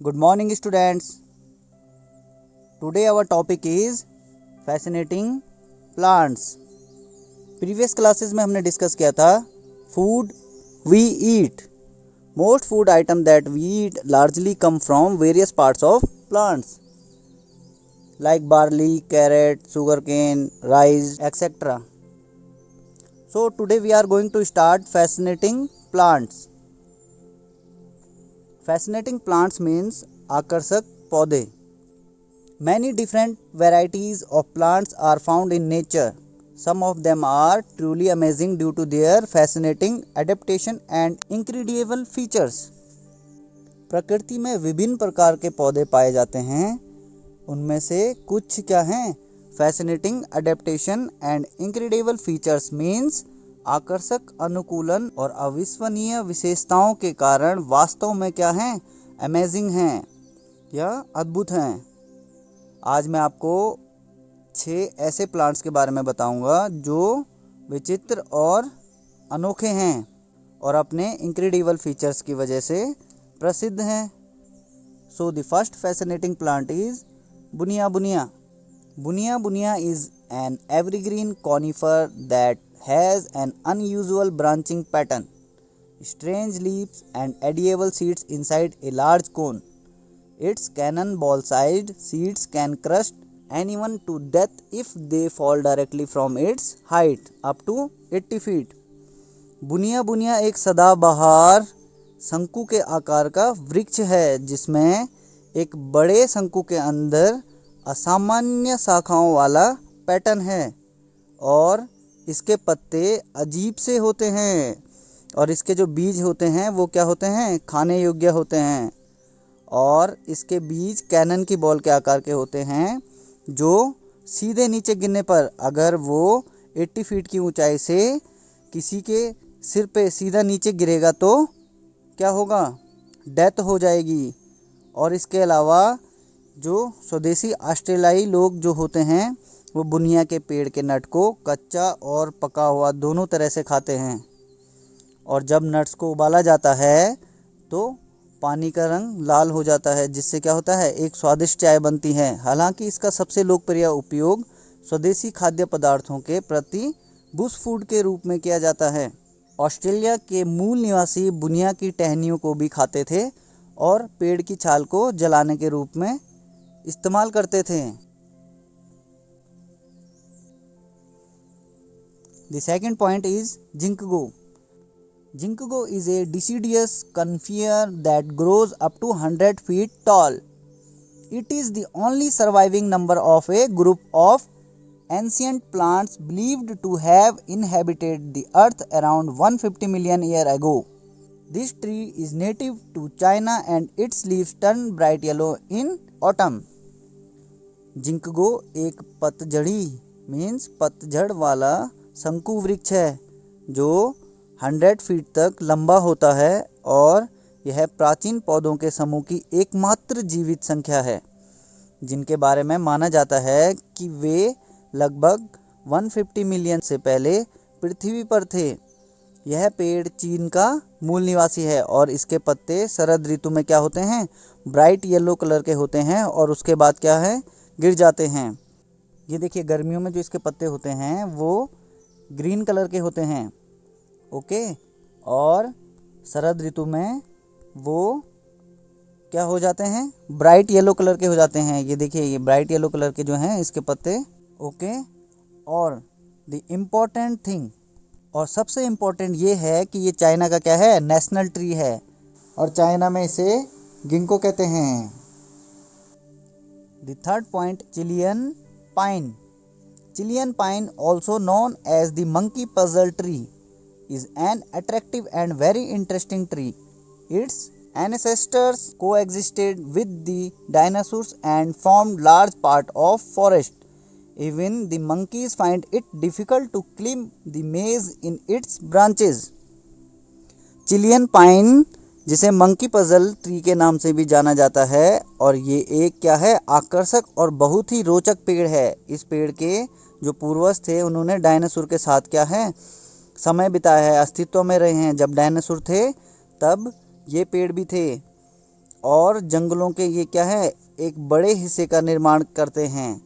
Good morning, students. Today our topic is fascinating plants. Previous classes में हमने discuss किया था food we eat. Most food item that we eat largely come from various parts of plants like barley, carrot, sugarcane, rice, etc. So today we are going to start fascinating plants. Fascinating plants means आकर्षक पौधे. Many different varieties of plants are found in nature. Some of them are truly amazing due to their fascinating adaptation and incredible features. प्रकृति में विभिन्न प्रकार के पौधे पाए जाते हैं. उनमें से कुछ क्या हैं? Fascinating adaptation and incredible features means आकर्षक अनुकूलन और अविश्वसनीय विशेषताओं के कारण वास्तव में क्या हैं? अमेजिंग हैं या अद्भुत हैं. आज मैं आपको 6 ऐसे प्लांट्स के बारे में बताऊंगा जो विचित्र और अनोखे हैं और अपने इनक्रेडिबल फीचर्स की वजह से प्रसिद्ध हैं. So the first fascinating plant is बुनिया बुनिया. बुनिया बुनिया is an evergreen conifer that has an unusual branching pattern, strange leaves and edible seeds inside a large cone. Its cannonball-sized seeds can crush anyone to death if they fall directly from its height up to 80 feet. बुनिया बुनिया एक सदाबहार शंकु के आकार का वृक्ष है जिसमें एक बड़े शंकु के अंदर असामान्य शाखाओं वाला पैटर्न है और इसके पत्ते अजीब से होते हैं और इसके जो बीज होते हैं वो क्या होते हैं? खाने योग्य होते हैं. और इसके बीज कैनन की बॉल के आकार के होते हैं जो सीधे नीचे गिरने पर अगर वो 80 फीट की ऊंचाई से किसी के सिर पे सीधा नीचे गिरेगा तो क्या होगा? डेथ हो जाएगी. और इसके अलावा जो स्वदेशी ऑस्ट्रेलियाई लोग जो होते हैं वो बुनिया के पेड़ के नट को कच्चा और पका हुआ दोनों तरह से खाते हैं. और जब नट्स को उबाला जाता है तो पानी का रंग लाल हो जाता है जिससे क्या होता है? एक स्वादिष्ट चाय बनती है. हालांकि इसका सबसे लोकप्रिय उपयोग स्वदेशी खाद्य पदार्थों के प्रति बुश फूड के रूप में किया जाता है. ऑस्ट्रेलिया के मूल निवासी बुनिया की टहनियों को भी खाते थे और पेड़ की छाल को जलाने के रूप में इस्तेमाल करते थे. The second point is ginkgo. Ginkgo is a deciduous conifer that grows up to 100 feet tall. It is the only surviving member of a group of ancient plants believed to have inhabited the earth around 150 million years ago. This tree is native to China and its leaves turn bright yellow in autumn. Ginkgo एक पतझड़ी means पतझड़ वाला शंकु वृक्ष है जो 100 feet तक लंबा होता है और यह प्राचीन पौधों के समूह की एकमात्र जीवित संख्या है जिनके बारे में माना जाता है कि वे लगभग 150 मिलियन से पहले पृथ्वी पर थे. यह पेड़ चीन का मूल निवासी है और इसके पत्ते शरद ऋतु में क्या होते हैं? ब्राइट येलो कलर के होते हैं और उसके बाद क्या है? गिर जाते हैं. ये देखिए गर्मियों में जो इसके पत्ते होते हैं वो ग्रीन कलर के होते हैं. ओके. और शरद ऋतु में वो क्या हो जाते हैं? ब्राइट येलो कलर के हो जाते हैं. ये देखिए ये ब्राइट येलो कलर के जो हैं इसके पत्ते. ओके. और द इम्पोर्टेंट थिंग और सबसे इम्पोर्टेंट ये है कि ये चाइना का क्या है? नेशनल ट्री है और चाइना में इसे गिंको कहते हैं. The third point, Chilean pine. Chilean pine, also known as the monkey puzzle tree, is an attractive and very interesting tree. Its ancestors coexisted with the dinosaurs and formed large part of forest. Even the monkeys find it difficult to climb the maze in its branches. Chilean pine जिसे monkey puzzle tree के नाम से भी जाना जाता है और ये एक क्या है? आकर्षक और बहुत ही रोचक पेड़ है. इस पेड़ के जो पूर्वज थे उन्होंने डायनासोर के साथ क्या है? समय बिताया है, अस्तित्व में रहे हैं. जब डायनासोर थे तब ये पेड़ भी थे और जंगलों के ये क्या है, एक बड़े हिस्से का निर्माण करते हैं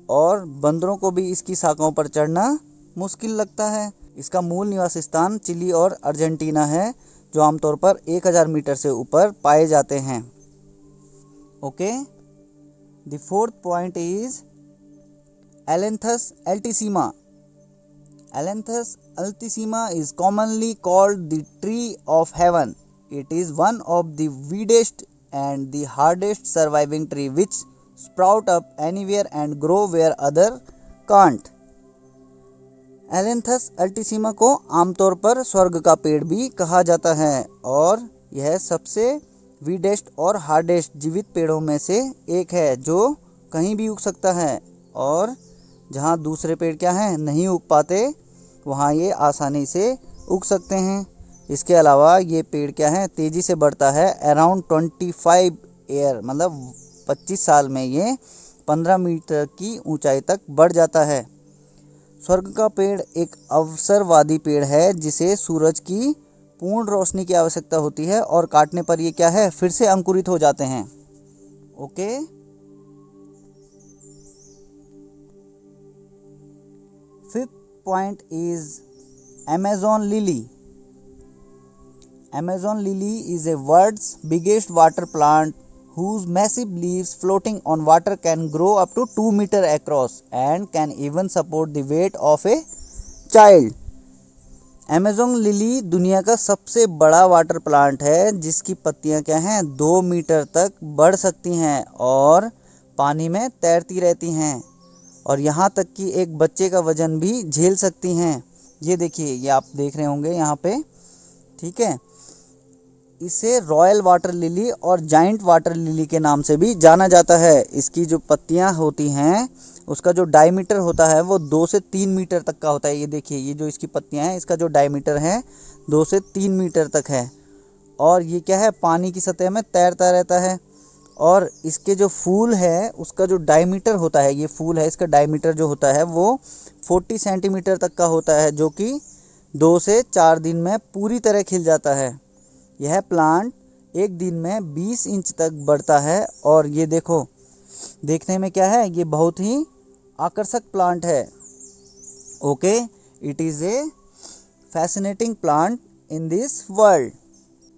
और बंदरों को भी इसकी शाखाओं पर चढ़ना मुश्किल लगता है। इसका मूल निवास स्थान चिली और अर्जेंटीना है, जो आमतौर पर 1000 मीटर से ऊपर पाए जाते हैं। Okay, the fourth point is Ailanthus altissima. Alanthus altissima is commonly called the tree of heaven. It is one of the weirdest and the hardest surviving tree which sprout up anywhere and grow where other can't. एलेंथस अल्टीसीमा को आमतौर पर स्वर्ग का पेड़ भी कहा जाता है और यह सबसे वीडेस्ट और हार्डेस्ट जीवित पेड़ों में से एक है जो कहीं भी उग सकता है और जहाँ दूसरे पेड़ क्या हैं नहीं उग पाते वहाँ ये आसानी से उग सकते हैं। इसके अलावा ये पेड़ क्या है तेज़ी से बढ़ता है, अराउंड 25 ईयर मतलब 25 साल में ये 15 मीटर की ऊंचाई तक बढ़ जाता है। स्वर्ग का पेड़ एक अवसरवादी पेड़ है जिसे सूरज की पूर्ण रोशनी की आवश्यकता होती है और काटने पर ये क्या है फिर से अंकुरित हो जाते हैं। Okay, fifth point is Amazon lily. Amazon lily is a world's biggest water plant whose massive leaves floating on water can grow up to 2 meters across and can even support the weight of a child. Amazon lily दुनिया का सबसे बड़ा water plant है जिसकी पत्तियां क्या हैं 2 metre तक बढ़ सकती हैं और पानी में तैरती रहती हैं और यहाँ तक कि एक बच्चे का वजन भी झेल सकती हैं। ये देखिए, ये आप देख रहे होंगे यहाँ पे, ठीक है। इसे रॉयल वाटर लिली और जाइंट वाटर लिली के नाम से भी जाना जाता है। इसकी जो पत्तियाँ होती हैं उसका जो डायमीटर होता है वो 2 से 3 मीटर तक का होता है। ये देखिए, ये जो इसकी पत्तियाँ हैं इसका जो डायमीटर है 2 से 3 मीटर तक है और ये क्या है पानी की सतह में तैरता रहता है। और इसके जो फूल है उसका जो डायमीटर होता है, ये फूल है इसका डायमीटर जो होता है वो 40 सेंटीमीटर तक का होता है जो कि 2 से 4 दिन में पूरी तरह खिल जाता है। यह प्लांट एक दिन में 20 इंच तक बढ़ता है और ये देखो, देखने में क्या है ये बहुत ही आकर्षक प्लांट है। Okay, it is a fascinating plant in this world.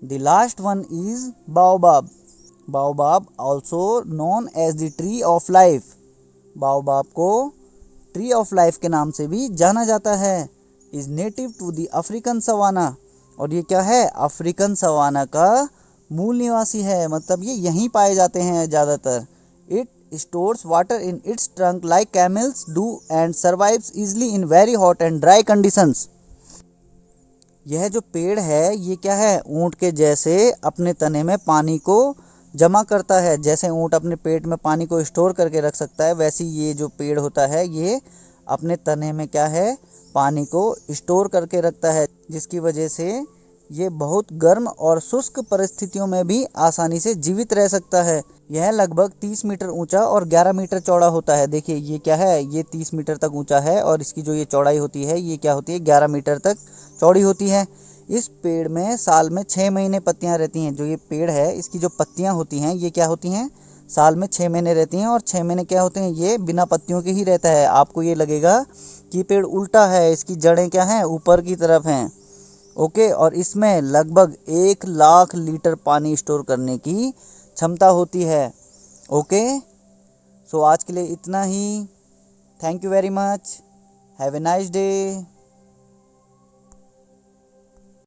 The last one is baobab. Baobab also known as the tree of life. Baobab को ट्री ऑफ लाइफ के नाम से भी जाना जाता है। Is native to the African savanna, और ये क्या है अफ्रीकन सवाना का मूल निवासी है, मतलब ये यहीं पाए जाते हैं ज़्यादातर। It stores water in its trunk like camels do and survives easily in very hot and dry conditions. यह जो पेड़ है ये क्या है ऊँट के जैसे अपने तने में पानी को जमा करता है। जैसे ऊँट अपने पेट में पानी को स्टोर करके रख सकता है, वैसे ये जो पेड़ होता है ये अपने तने में क्या है पानी को स्टोर करके रखता है, जिसकी वजह से ये बहुत गर्म और शुष्क परिस्थितियों में भी आसानी से जीवित रह सकता है। यह लगभग 30 मीटर ऊंचा और 11 मीटर चौड़ा होता है। देखिए ये क्या है, ये 30 मीटर तक ऊंचा है और इसकी जो ये चौड़ाई होती है ये क्या होती है 11 मीटर तक चौड़ी होती है। इस पेड़ में साल में 6 महीने पत्तियां रहती हैं। जो ये पेड़ है इसकी जो पत्तियां होती हैं ये क्या होती हैं साल में 6 महीने रहती हैं और 6 महीने क्या होते हैं ये बिना पत्तियों के ही रहता है। आपको ये लगेगा कि पेड़ उल्टा है, इसकी जड़ें क्या हैं ऊपर की तरफ हैं। ओके, और इसमें लगभग 1 लाख लीटर पानी स्टोर करने की क्षमता होती है। ओके, सो आज के लिए इतना ही। Thank you very much, have a nice day.